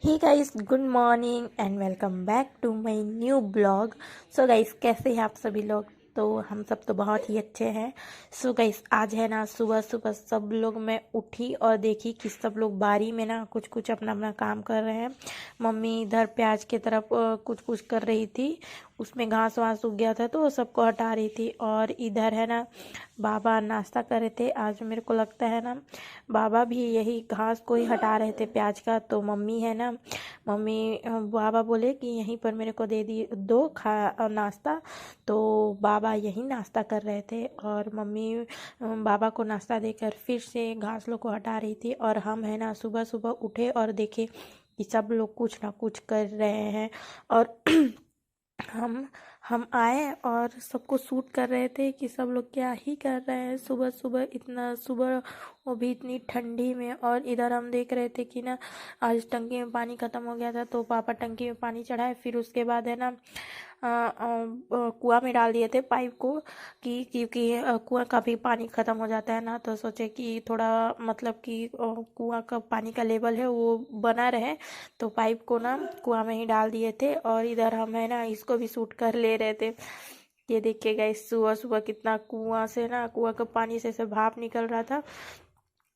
Hey guys, good morning and welcome back to my new blog. So guys, कैसे हैं आप सभी लोग? तो हम सब तो बहुत ही अच्छे हैं। सो गाइस, आज है ना सुबह सुबह सब लोग मैं उठी और देखी कि सब लोग बारी में ना कुछ कुछ अपना अपना काम कर रहे हैं। मम्मी इधर प्याज की तरफ कुछ कुछ कर रही थी, उसमें घास वास उग गया था तो वो सबको हटा रही थी। और इधर है ना बाबा नाश्ता कर रहे थे। आज मेरे को लगता है ना बाबा भी यही घास को ही हटा रहे थे प्याज का। तो मम्मी है ना, बाबा बोले कि यहीं पर मेरे को दे दी दो खा नाश्ता। तो बाबा यही नाश्ता कर रहे थे और मम्मी बाबा को नाश्ता देकर फिर से घास लोग को हटा रही थी। और हम है ना सुबह सुबह उठे और देखे कि सब लोग कुछ ना कुछ कर रहे हैं। और हम हम आए और सबको शूट कर रहे थे कि सब लोग क्या ही कर रहे हैं सुबह सुबह, इतना सुबह, वो भी इतनी ठंडी में। और इधर हम देख रहे थे कि ना आज टंकी में पानी ख़त्म हो गया था तो पापा टंकी में पानी चढ़ाए। फिर उसके बाद है ना कुआं में डाल दिए थे पाइप को, कि क्योंकि कुआं का भी पानी ख़त्म हो जाता है ना, तो सोचे कि थोड़ा मतलब कि कुआं का पानी का लेवल है वो बना रहे। तो पाइप को ना कुआं में ही डाल दिए थे और इधर हम है ना इसको भी शूट कर ले रहे थे। ये देखिए गाइस, सुबह सुबह कितना कुआं से ना कुआं का पानी से भाप निकल रहा था।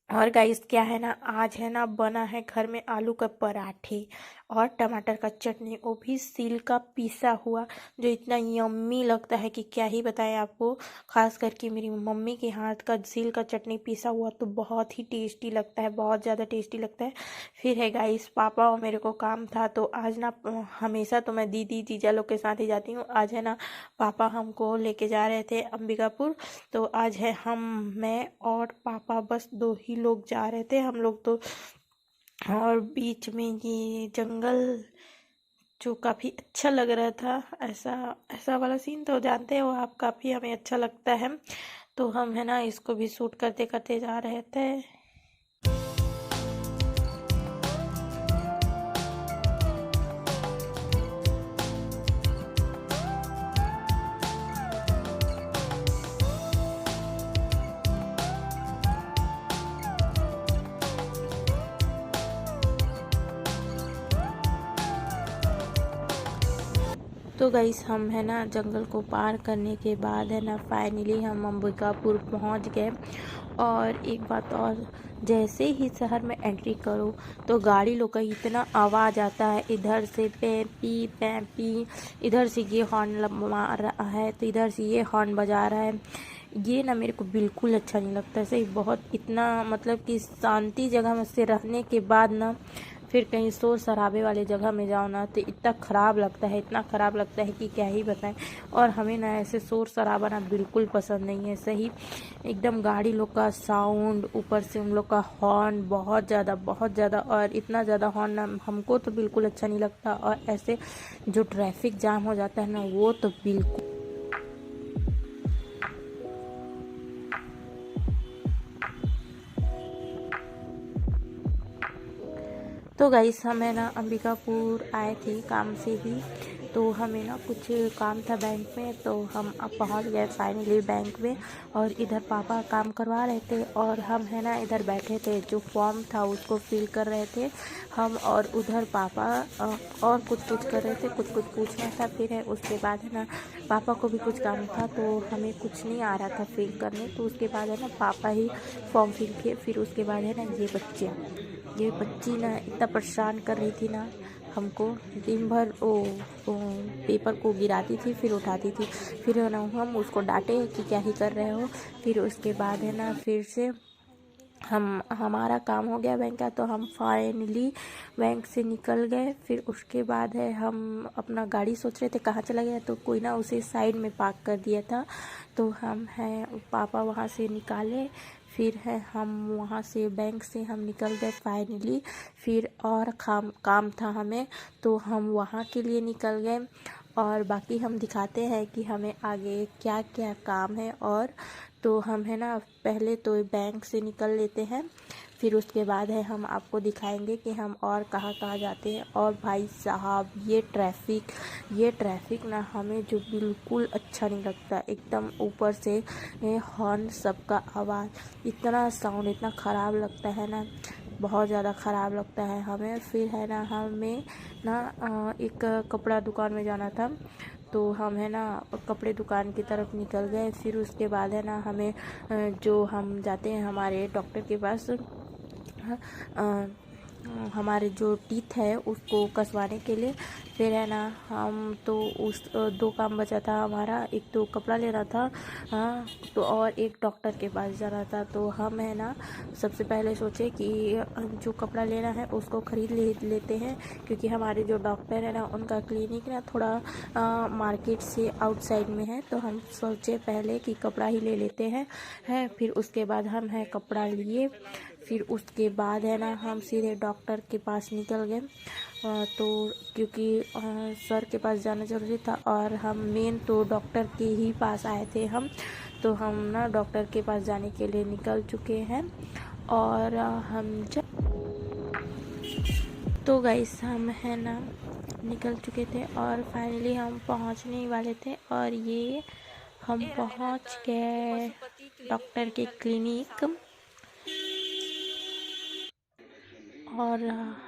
और गाइस क्या है ना, आज है ना बना है घर में आलू का पराठे और टमाटर का चटनी, वो भी सील का पीसा हुआ, जो इतना यम्मी लगता है कि क्या ही बताएं आपको। खास करके मेरी मम्मी के हाथ का सील का चटनी पीसा हुआ तो बहुत ही टेस्टी लगता है, बहुत ज़्यादा टेस्टी लगता है। फिर है गाइस, पापा और मेरे को काम था तो आज ना हमेशा तो मैं दीदी जीजा लोग के साथ ही जाती हूँ। आज है ना पापा हमको लेके जा रहे थे अंबिकापुर। तो आज है मैं और पापा बस दो ही लोग जा रहे थे हम लोग तो। और बीच में ये जंगल जो काफ़ी अच्छा लग रहा था, ऐसा ऐसा वाला सीन तो जानते हो आप, काफ़ी हमें अच्छा लगता है। तो हम है ना इसको भी शूट करते करते जा रहे थे। तो गाइस हम है ना जंगल को पार करने के बाद है ना फाइनली हम अंबिकापुर पहुंच गए। और एक बात और, जैसे ही शहर में एंट्री करो तो गाड़ी लोग का इतना आवाज़ आता है, इधर से पैपी, इधर से ये हॉर्न मार रहा है तो इधर से ये हॉर्न बजा रहा है। ये ना मेरे को बिल्कुल अच्छा नहीं लगता। सही बहुत इतना मतलब कि शांति जगह में से रहने के बाद ना फिर कहीं शोर शराबे वाले जगह में जाओ ना तो इतना ख़राब लगता है, इतना ख़राब लगता है कि क्या ही बताएं। और हमें ना ऐसे शोर शराबा ना बिल्कुल पसंद नहीं है। सही एकदम गाड़ी लोग का साउंड, ऊपर से उन लोग का हॉर्न बहुत ज़्यादा बहुत ज़्यादा, और इतना ज़्यादा हॉर्न ना हमको तो बिल्कुल अच्छा नहीं लगता। और ऐसे जो ट्रैफिक जाम हो जाता है ना वो तो बिल्कुल। तो गाइस हम है ना अंबिकापुर आए थे काम से ही। तो हमें ना कुछ काम था बैंक में, तो हम अब पहुंच गए फाइनली बैंक में। और इधर पापा काम करवा रहे थे और हम है ना इधर बैठे थे, जो फॉर्म था उसको फिल कर रहे थे हम। और उधर पापा और कुछ कुछ कर रहे थे, कुछ कुछ पूछना था। फिर है उसके बाद है ना पापा को भी कुछ काम था तो हमें कुछ नहीं आ रहा था फिल करने, तो उसके बाद है ना पापा ही फॉर्म फिल किए। फिर उसके बाद है ना ये बच्ची ना इतना परेशान कर रही थी ना हमको, दिन भर वो पेपर को गिराती थी फिर उठाती थी। फिर है ना हम उसको डांटे कि क्या ही कर रहे हो। फिर उसके बाद है ना फिर से हमारा काम हो गया बैंक का, तो हम फाइनली बैंक से निकल गए। फिर उसके बाद है हम अपना गाड़ी सोच रहे थे कहाँ चला गया, तो कोई ना उसे साइड में पार्क कर दिया था। तो हम हैं पापा वहाँ से निकाले। फिर है हम वहाँ से बैंक से हम निकल गए फाइनली। फिर और काम था हमें, तो हम वहाँ के लिए निकल गए। और बाकी हम दिखाते हैं कि हमें आगे क्या क्या काम है। और तो हम है ना पहले तो बैंक से निकल लेते हैं, फिर उसके बाद है हम आपको दिखाएंगे कि हम और कहाँ कहाँ जाते हैं। और भाई साहब ये ट्रैफिक ना हमें जो बिल्कुल अच्छा नहीं लगता, एकदम ऊपर से हॉर्न सबका आवाज़, इतना साउंड इतना ख़राब लगता है ना, बहुत ज़्यादा ख़राब लगता है हमें। फिर है ना हमें ना एक कपड़ा दुकान में जाना था, तो हम है ना कपड़े दुकान की तरफ निकल गए। फिर उसके बाद है ना हमें जो हम जाते हैं हमारे डॉक्टर के पास, अ, हमारे जो टीथ है उसको कसवाने के लिए। फिर है ना हम तो उस दो काम बचा था हमारा, एक तो कपड़ा लेना था, हाँ, तो और एक डॉक्टर के पास जाना था। तो हम है ना सबसे पहले सोचे कि जो कपड़ा लेना है उसको खरीद लेते हैं, क्योंकि हमारे जो डॉक्टर है ना उनका क्लिनिक ना थोड़ा मार्केट से आउटसाइड में है। तो हम सोचे पहले कि कपड़ा ही ले लेते हैं। फिर उसके बाद हम है कपड़ा लिए। फिर उसके बाद है ना हम सीधे डॉक्टर के पास निकल गए। तो क्योंकि सर के पास जाना ज़रूरी था और हम मेन तो डॉक्टर के ही पास आए थे हम, तो हम ना डॉक्टर के पास जाने के लिए निकल चुके हैं। और तो गाइस हम है ना निकल चुके थे और फाइनली हम पहुंचने ही वाले थे, और ये हम पहुंच गए डॉक्टर के क्लिनिक। और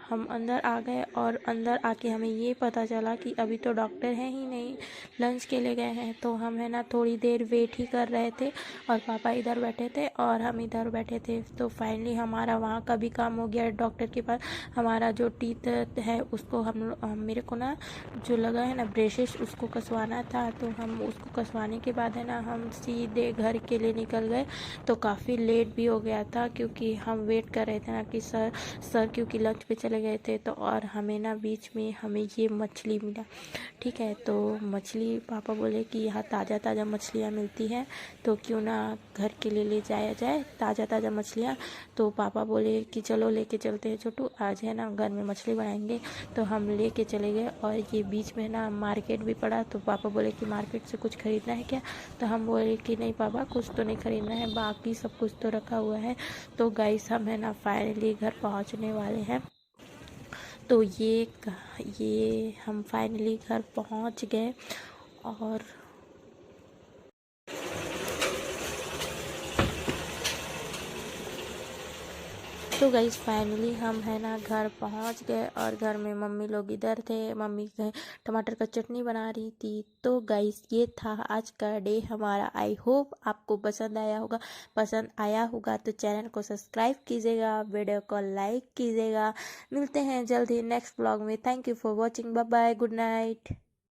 हम अंदर आ गए, और अंदर आके हमें ये पता चला कि अभी तो डॉक्टर हैं ही नहीं, लंच के लिए गए हैं। तो हम है ना थोड़ी देर वेट ही कर रहे थे, और पापा इधर बैठे थे और हम इधर बैठे थे। तो फाइनली हमारा वहाँ का भी काम हो गया डॉक्टर के पास। हमारा जो टीथ है उसको मेरे को ना जो लगा है ना ब्रेसेस, उसको कसवाना था। तो हम उसको कसवाने के बाद है ना हम सीधे घर के लिए निकल गए। तो काफ़ी लेट भी हो गया था, क्योंकि हम वेट कर रहे थे ना कि सर क्योंकि लंच पे चले गए थे। तो और हमें ना बीच में हमें ये मछली मिला, ठीक है। तो मछली पापा बोले कि यहाँ ताज़ा ताज़ा मछलियाँ मिलती हैं, तो क्यों ना घर के लिए ले जाया जाए ताज़ा ताज़ा मछलियाँ। तो पापा बोले कि चलो लेके चलते हैं छोटू, आज है ना घर में मछली बनाएंगे। तो हम लेके चले गए, और ये बीच में ना मार्केट भी पड़ा। तो पापा बोले कि मार्केट से कुछ ख़रीदना है क्या? तो हम बोले कि नहीं पापा, कुछ तो नहीं ख़रीदना है, बाकी सब कुछ तो रखा हुआ है। तो गाइस हम है ना फाइनली घर पहुंचने वाले हैं। तो ये हम फाइनली घर पहुंच गए। और तो गाइस फाइनली हम है ना घर पहुंच गए, और घर में मम्मी लोग इधर थे, मम्मी टमाटर का चटनी बना रही थी। तो गाइस ये था आज का डे हमारा। आई होप आपको पसंद आया होगा तो चैनल को सब्सक्राइब कीजिएगा, वीडियो को लाइक कीजिएगा। मिलते हैं जल्दी नेक्स्ट ब्लॉग में। Thank you for watching, bye bye, good night.